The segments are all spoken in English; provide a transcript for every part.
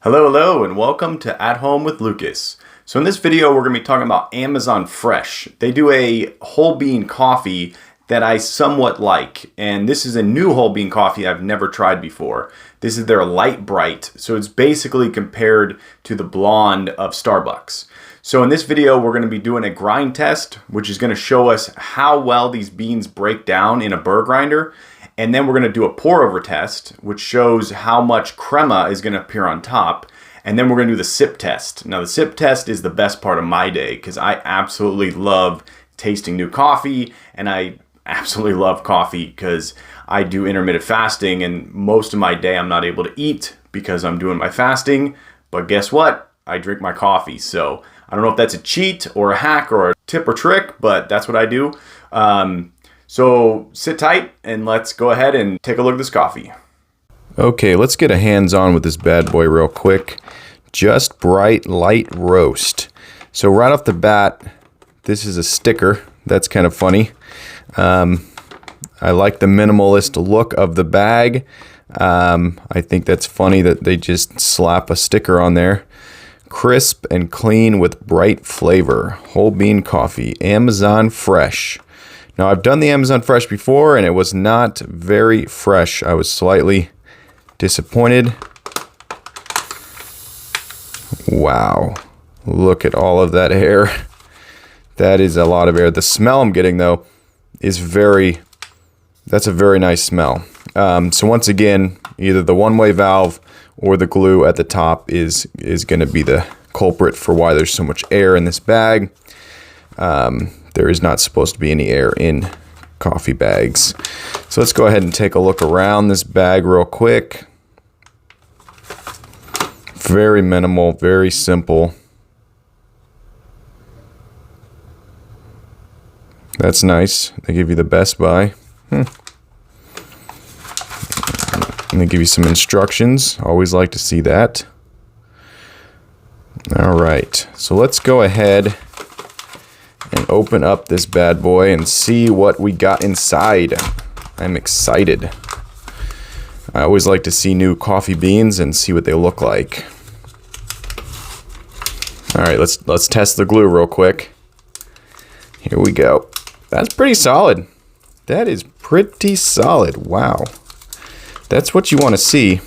Hello, and welcome to At Home with Lucas. So in this video, we're going to be talking about Amazon Fresh. They do a whole bean coffee that I somewhat like, and this is a new whole bean coffee I've never tried before. This is their Light Bright, so it's basically compared to the blonde of Starbucks. So in this video, we're going to be doing a grind test, which is going to show us how well these beans break down in a burr grinder. And then we're going to do a pour-over test, which shows how much crema is going to appear on top. And then we're going to do the sip test. Now, the sip test is the best part of my day because I absolutely love tasting new coffee. And I absolutely love coffee because I do intermittent fasting. And most of my day I'm not able to eat because I'm doing my fasting. But guess what? I drink my coffee. So I don't know if that's a cheat or a hack or a tip or trick, but that's what I do. So sit tight and let's go ahead and take a look at this coffee. Okay, let's get a hands-on with this bad boy real quick. Just Bright Light Roast. So right off the bat, this is a sticker. That's kind of funny. I like the minimalist look of the bag. I think that's funny that they just slap a sticker on there. Crisp and clean with bright flavor. Whole bean coffee. Amazon Fresh. Now, I've done the Amazon Fresh before, and it was not very fresh. I was slightly disappointed. Wow. Look at all of that air. That is a lot of air. The smell I'm getting, though, is that's a very nice smell. So once again, either the one-way valve or the glue at the top is going to be the culprit for why there's so much air in this bag. There is not supposed to be any air in coffee bags. So let's go ahead and take a look around this bag real quick. Very minimal, very simple. That's nice. They give you the Best Buy. And they give you some instructions. Always like to see that. All right, so let's go ahead and open up this bad boy and see what we got inside. I'm excited. I always like to see new coffee beans and see what they look like. All right, let's test the glue real quick. Here we go. That's pretty solid. That is pretty solid. Wow. That's what you want to see.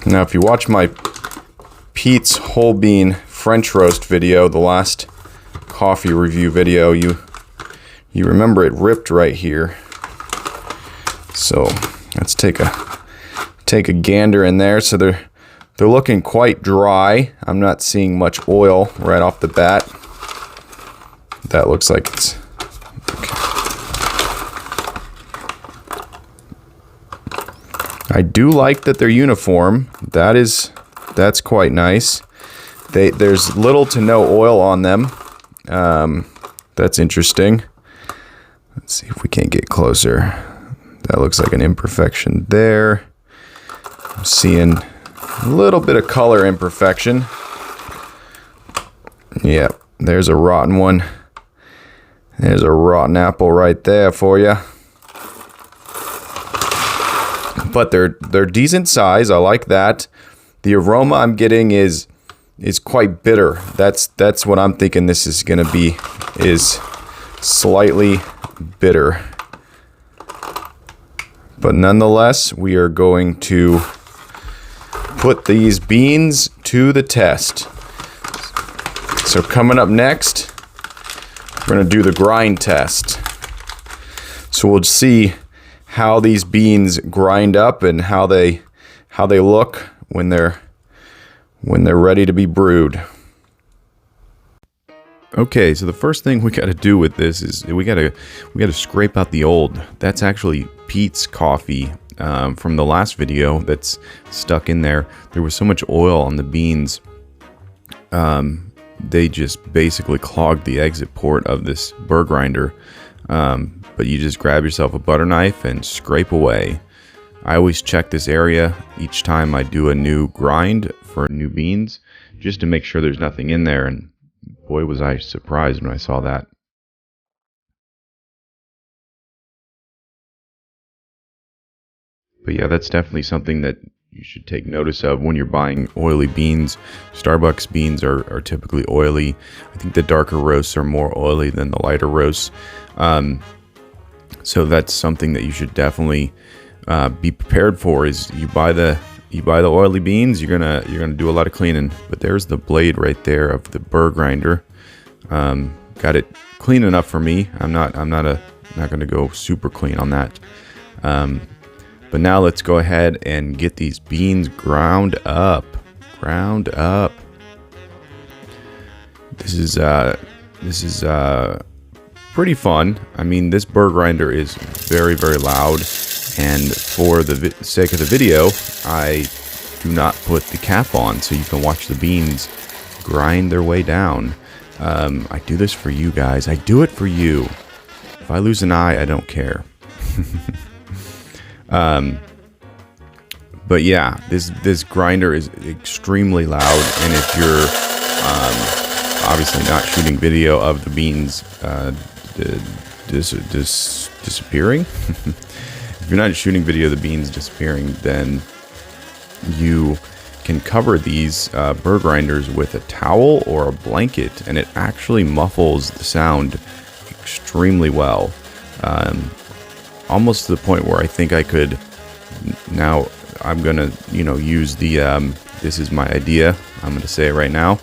Now, if you watch my Pete's whole bean French roast video, the last coffee review video, you remember it ripped right here. So let's take a gander in there. So they're looking quite dry. I'm not seeing much oil right off the bat. That looks like it's okay. I do like that they're uniform. That's quite nice. There's little to no oil on them. That's interesting. Let's see if we can't get closer. That looks like an imperfection there. I'm seeing a little bit of color imperfection. Yep, there's a rotten one. There's a rotten apple right there for you. But they're decent size. I like that. The aroma I'm getting is quite bitter. That's what I'm thinking this is going to be, is slightly bitter. But nonetheless, we are going to put these beans to the test. So coming up next, we're going to do the grind test. So we'll see how these beans grind up and how they look when they're ready to be brewed. Okay, so the first thing we got to do with this is we got to scrape out the old. That's actually Pete's coffee from the last video that's stuck in there. There was so much oil on the beans. They just basically clogged the exit port of this burr grinder. But you just grab yourself a butter knife and scrape away. I always check this area each time I do a new grind for new beans, just to make sure there's nothing in there. And boy, was I surprised when I saw that. But yeah, that's definitely something that you should take notice of when you're buying oily beans. Starbucks beans are typically oily. I think the darker roasts are more oily than the lighter roasts. So that's something that you should definitely be prepared for. Is you buy the oily beans, you're gonna do a lot of cleaning. But there's the blade right there of the burr grinder. Got it clean enough for me. I'm not gonna go super clean on that. But now let's go ahead and get these beans ground up. This is pretty fun. I mean, this burr grinder is very, very loud, and for the sake of the video, I do not put the cap on so you can watch the beans grind their way down. I do this for you guys. I do it for you. If I lose an eye, I don't care. But yeah, this grinder is extremely loud, and if you're obviously not shooting video of the beans disappearing, if you're not shooting video of the beans disappearing, then you can cover these burr grinders with a towel or a blanket, and it actually muffles the sound extremely well. Almost to the point where I think I could now. I'm gonna, use the. This is my idea. I'm gonna say it right now.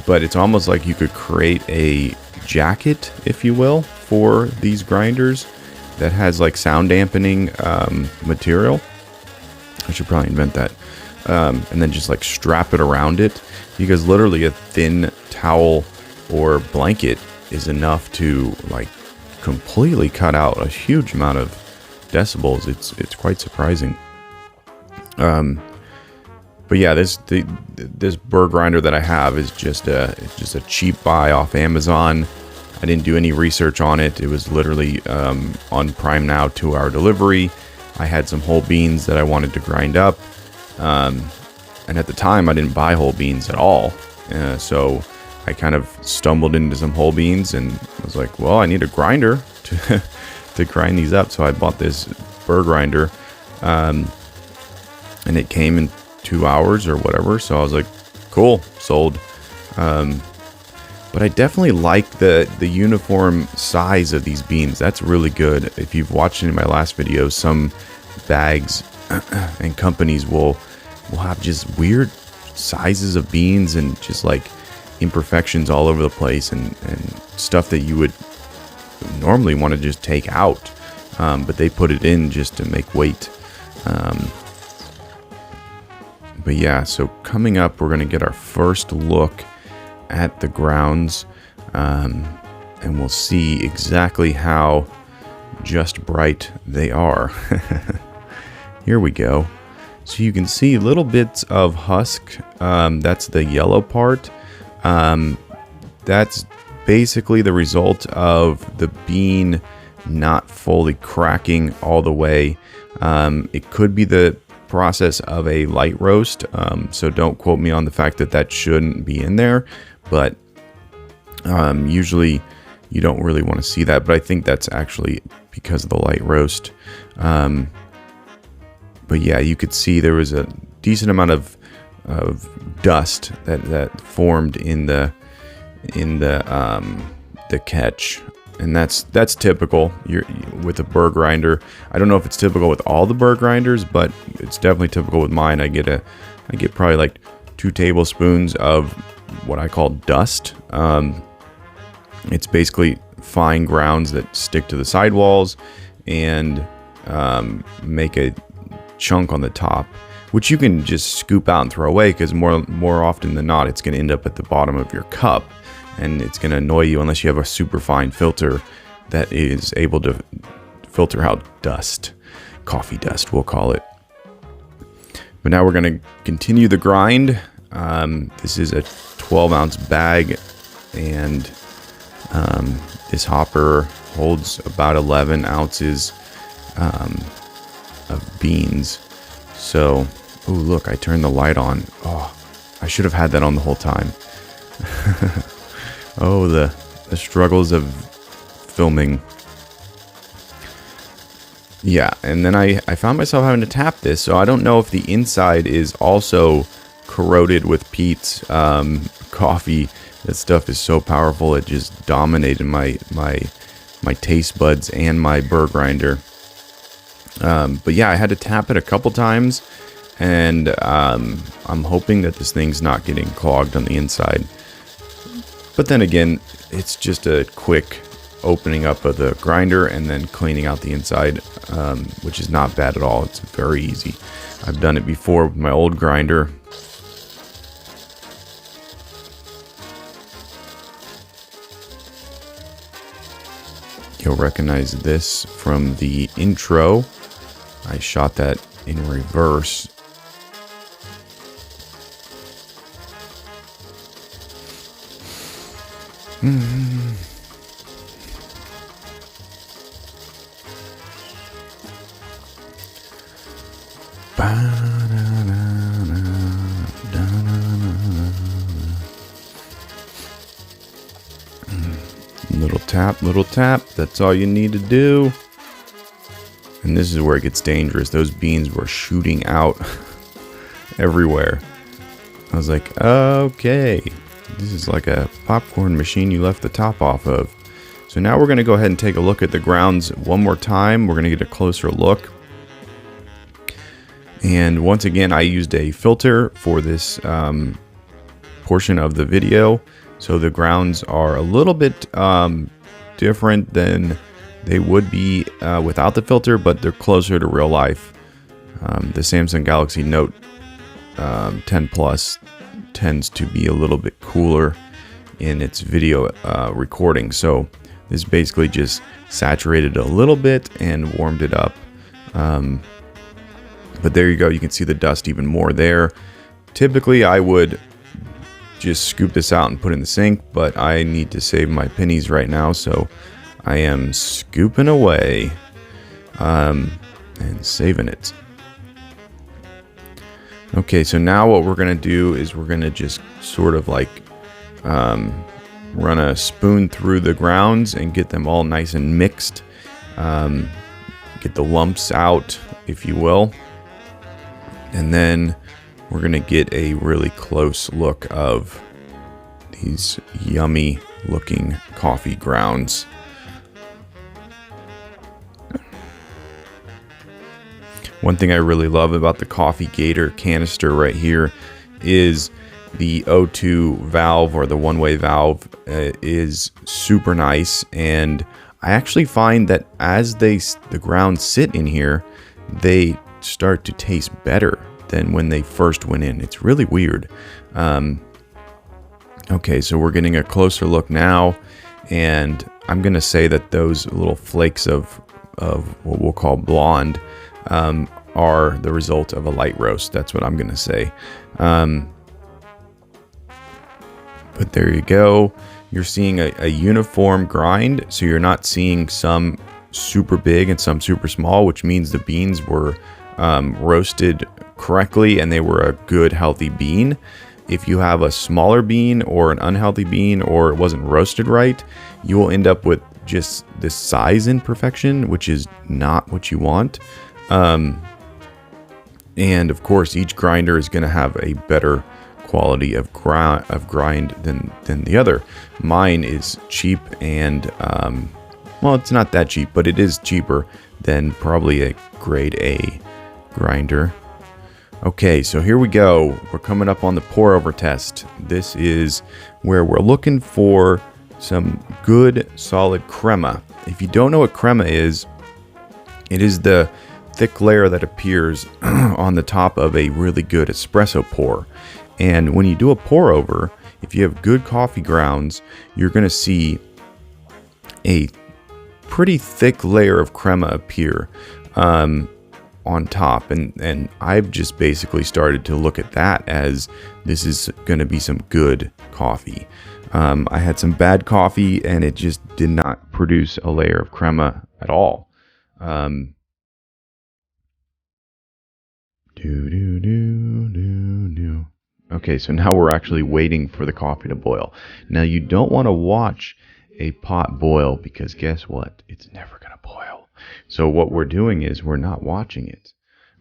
But it's almost like you could create a jacket, if you will, for these grinders that has like sound dampening material. I should probably invent that. And then just like strap it around it, because literally a thin towel or blanket is enough to like completely cut out a huge amount of decibels. It's quite surprising. But yeah, this burr grinder that I have is just a cheap buy off Amazon. I didn't do any research on it. It was literally on Prime Now 2-hour delivery. I had some whole beans that I wanted to grind up, and at the time I didn't buy whole beans at all. So I kind of stumbled into some whole beans and was like, well, I need a grinder to grind these up. So I bought this burr grinder. And it came in 2 hours or whatever. So I was like, cool, sold. But I definitely like the uniform size of these beans. That's really good. If you've watched any of my last videos, some bags and companies will have just weird sizes of beans and just like imperfections all over the place and stuff that you would normally want to just take out. But they put it in just to make weight. But yeah, so coming up, we're going to get our first look at the grounds, and we'll see exactly how just bright they are. Here we go. So you can see little bits of husk. That's the yellow part. That's basically the result of the bean not fully cracking all the way. It could be the process of a light roast, so don't quote me on the fact that shouldn't be in there, but usually you don't really want to see that, but I think that's actually because of the light roast. But yeah, you could see there was a decent amount of dust that formed in the catch. And that's typical with a burr grinder. I don't know if it's typical with all the burr grinders, but it's definitely typical with mine. I get probably like 2 tablespoons of what I call dust. It's basically fine grounds that stick to the sidewalls and make a chunk on the top, which you can just scoop out and throw away, because more often than not, it's going to end up at the bottom of your cup. And it's going to annoy you unless you have a super fine filter that is able to filter out dust. Coffee dust, we'll call it. But now we're going to continue the grind. This is a 12-ounce bag, and this hopper holds about 11 ounces. of beans. So, oh look, I turned the light on. Oh, I should have had that on the whole time. Oh, the struggles of filming. Yeah, and then I found myself having to tap this, so I don't know if the inside is also corroded with Pete's coffee. That stuff is so powerful, it just dominated my taste buds and my burr grinder. But yeah, I had to tap it a couple times, and I'm hoping that this thing's not getting clogged on the inside. But then again, it's just a quick opening up of the grinder and then cleaning out the inside, which is not bad at all. It's very easy. I've done it before with my old grinder. You'll recognize this from the intro. I shot that in reverse. Little tap, that's all you need to do. And this is where it gets dangerous. Those beans were shooting out everywhere. I was like, okay, this is like a popcorn machine you left the top off of. So now we're going to go ahead and take a look at the grounds one more time. We're going to get a closer look. And once again, I used a filter for this portion of the video. So the grounds are a little bit different than they would be without the filter, but they're closer to real life. The Samsung Galaxy Note 10 Plus tends to be a little bit cooler in its video recording. So this basically just saturated a little bit and warmed it up. But there you go. You can see the dust even more there. Typically, I would just scoop this out and put it in the sink, but I need to save my pennies right now, so I am scooping away and saving it. Okay, so now what we're going to do is we're going to just sort of like run a spoon through the grounds and get them all nice and mixed. Get the lumps out, if you will. And then we're going to get a really close look of these yummy looking coffee grounds. One thing I really love about the Coffee Gator canister right here is the O2 valve, or the one-way valve, is super nice. And I actually find that as the grounds sit in here, they start to taste better than when they first went in. It's really weird. Okay, so we're getting a closer look now, and I'm gonna say that those little flakes of what we'll call blonde are the result of a light roast. That's what I'm gonna say. But there you go. You're seeing a uniform grind, so you're not seeing some super big and some super small, which means the beans were roasted correctly and they were a good healthy bean. If you have a smaller bean or an unhealthy bean, or it wasn't roasted right, you will end up with just this size imperfection, which is not what you want. And of course, each grinder is going to have a better quality of grind than the other. Mine is cheap and well, it's not that cheap, but it is cheaper than probably a grade A grinder. Okay, so here we go. We're coming up on the pour over test. This is where we're looking for some good solid crema. If you don't know what crema is, it is the thick layer that appears on the top of a really good espresso pour. And when you do a pour over, if you have good coffee grounds, you're going to see a pretty thick layer of crema appear on top, and I've just basically started to look at that as this is going to be some good coffee. I had some bad coffee and it just did not produce a layer of crema at all. Do, do, do, do, do. Okay, so now we're actually waiting for the coffee to boil. Now you don't want to watch a pot boil because guess what? It's never going to boil. So what we're doing is we're not watching it.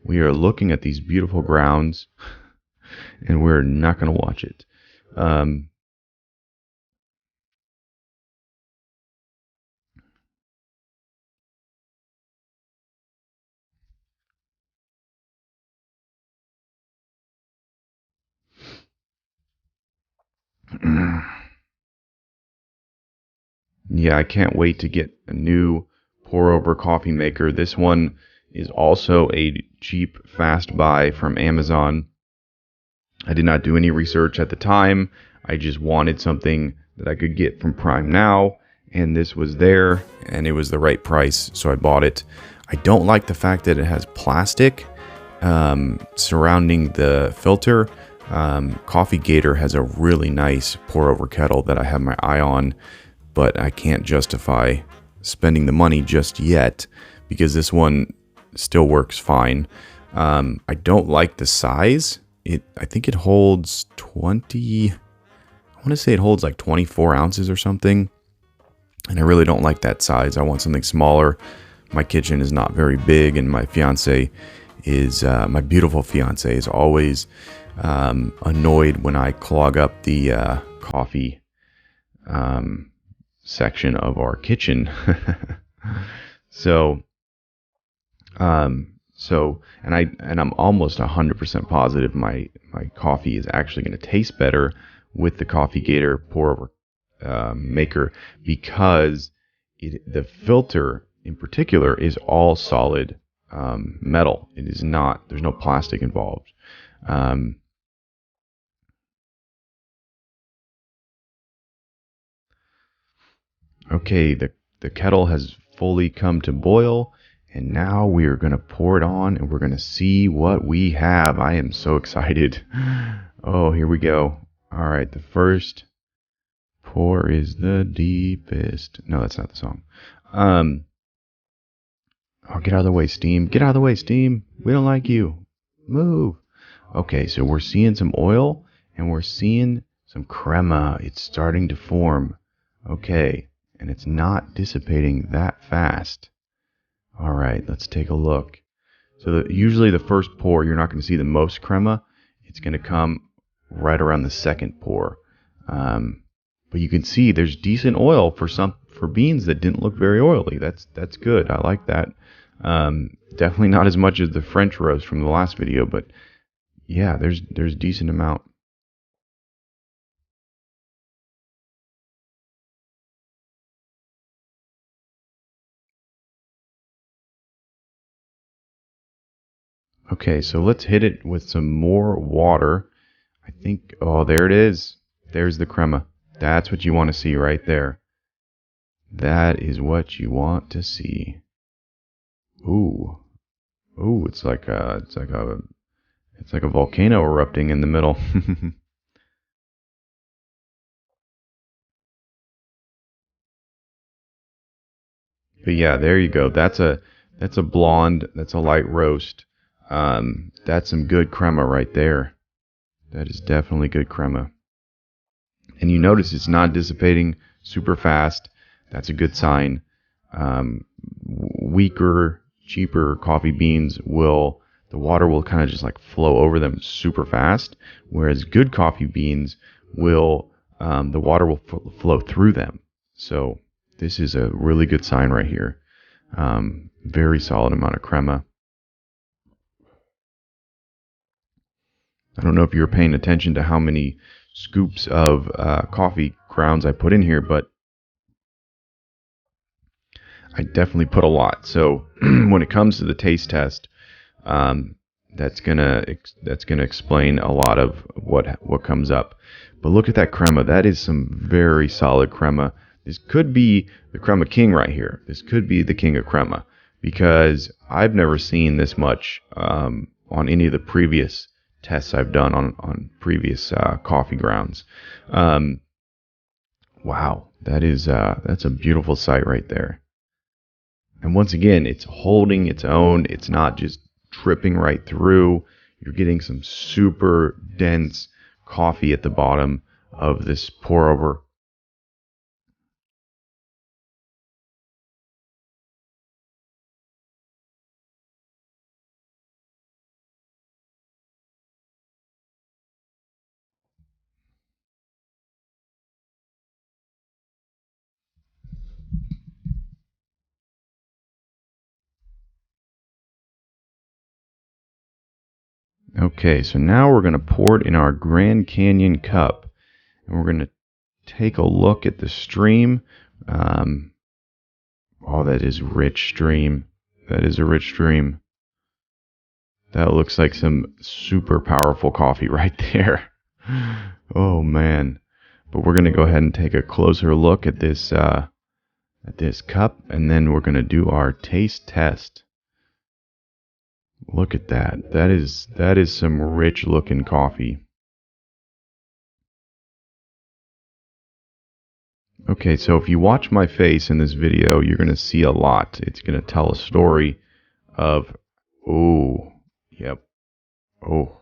We are looking at these beautiful grounds and we're not going to watch it. Yeah, I can't wait to get a new pour-over coffee maker. This one is also a cheap, fast buy from Amazon. I did not do any research at the time. I just wanted something that I could get from Prime Now, and this was there, and it was the right price, so I bought it. I don't like the fact that it has plastic surrounding the filter. Coffee Gator has a really nice pour-over kettle that I have my eye on, but I can't justify spending the money just yet because this one still works fine. I don't like the size. I think it holds 20, I want to say it holds like 24 ounces or something. And I really don't like that size. I want something smaller. My kitchen is not very big, and my fiance is, my beautiful fiance is always annoyed when I clog up the coffee section of our kitchen. So I'm almost 100% positive my coffee is actually going to taste better with the Coffee Gator pour over maker because the filter in particular is all solid metal. It is not. There's no plastic involved. Okay, the kettle has fully come to boil. And now we are going to pour it on and we're going to see what we have. I am so excited. Oh, here we go. All right, the first pour is the deepest. No, that's not the song. Oh, get out of the way, Steam. Get out of the way, Steam. We don't like you. Move. Okay, so we're seeing some oil and we're seeing some crema. It's starting to form. Okay, and it's not dissipating that fast. All right, let's take a look. So usually the first pour, you're not going to see the most crema. It's going to come right around the second pour. But you can see there's decent oil for beans that didn't look very oily. That's good. I like that. Definitely not as much as the French roast from the last video, but yeah, there's decent amount. Okay, so let's hit it with some more water. I think, oh, there it is. There's the crema. That's what you want to see right there. That is what you want to see. Ooh. Ooh, it's like a volcano erupting in the middle. But yeah, there you go. That's a blonde, that's a light roast. That's some good crema right there. That is definitely good crema. And you notice it's not dissipating super fast. That's a good sign. Weaker, cheaper coffee beans the water will kind of just like flow over them super fast. Whereas good coffee beans the water will flow through them. So this is a really good sign right here. Very solid amount of crema. I don't know if you were paying attention to how many scoops of coffee grounds I put in here, but I definitely put a lot. So when it comes to the taste test, that's gonna explain a lot of what comes up. But look at that crema. That is some very solid crema. This could be the crema king right here. This could be the king of crema because I've never seen this much on any of the previous tests I've done on previous coffee grounds. Wow, that's a beautiful sight right there. And once again, it's holding its own. It's not just dripping right through. you're getting some super dense coffee at the bottom of this pour over. Okay, so now we're going to pour it in our Grand Canyon cup, and we're going to take a look at the stream. Oh, that is rich stream. That is a rich stream. That looks like some super powerful coffee right there. Oh man. But we're going to go ahead and take a closer look at this cup, and then we're going to do our taste test. Look at that. That is some rich looking coffee. Okay, so if you watch my face in this video, you're going to see a lot. It's going to tell a story of, oh, yep. Oh.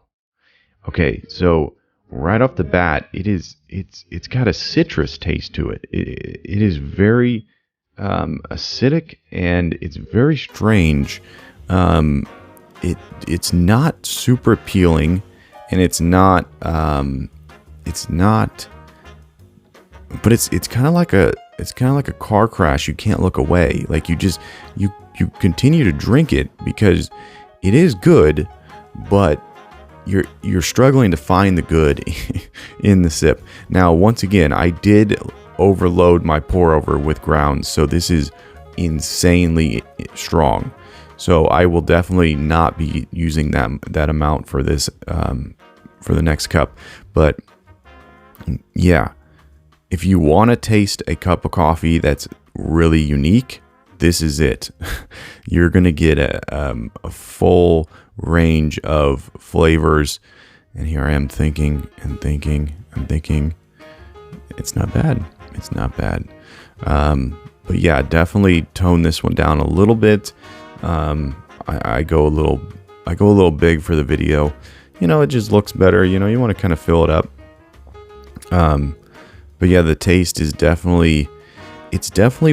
Okay, so right off the bat, it's got a citrus taste to it. It is very acidic, and it's very strange. It's not super appealing, and it's not but it's kind of like a car crash. You can't look away. Like you continue to drink it because it is good, but you're struggling to find the good in the sip. Now, once again, I did overload my pour over with grounds, so this is insanely strong. So I will definitely not be using that amount for this for the next cup. But yeah, if you want to taste a cup of coffee that's really unique, this is it. You're gonna get a full range of flavors. And here I am thinking and thinking and thinking. It's not bad. It's not bad. But yeah, definitely tone this one down a little bit. I go a little big for the video. You know, it just looks better. You know, you want to kind of fill it up. But yeah, the taste is definitely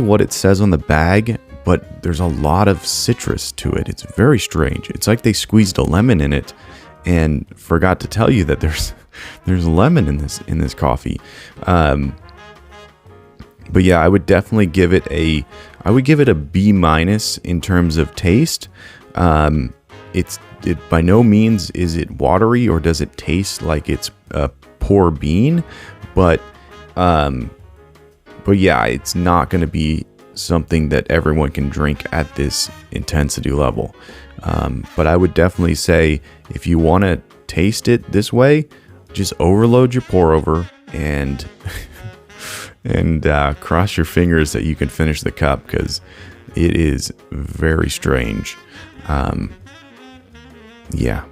what it says on the bag, but there's a lot of citrus to it. It's very strange. It's like they squeezed a lemon in it and forgot to tell you that there's lemon in this coffee. But yeah, I would definitely give it a B- in terms of taste. It by no means is it watery or does it taste like it's a poor bean, but yeah, it's not going to be something that everyone can drink at this intensity level. But I would definitely say if you want to taste it this way, just overload your pour over and cross your fingers that you can finish the cup, because it is very strange. Yeah.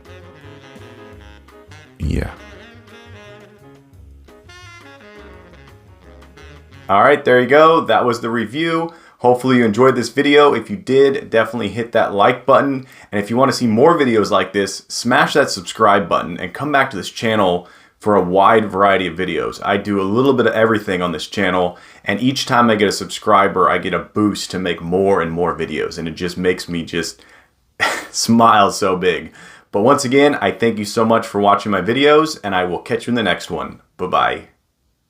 All right, there you go. That was the review. Hopefully you enjoyed this video. If you did, definitely hit that like button. And if you want to see more videos like this, smash that subscribe button and come back to this channel for a wide variety of videos. I do a little bit of everything on this channel, and each time I get a subscriber, I get a boost to make more and more videos, and it just makes me just smile so big. But once again, I thank you so much for watching my videos, and I will catch you in the next one. Bye-bye.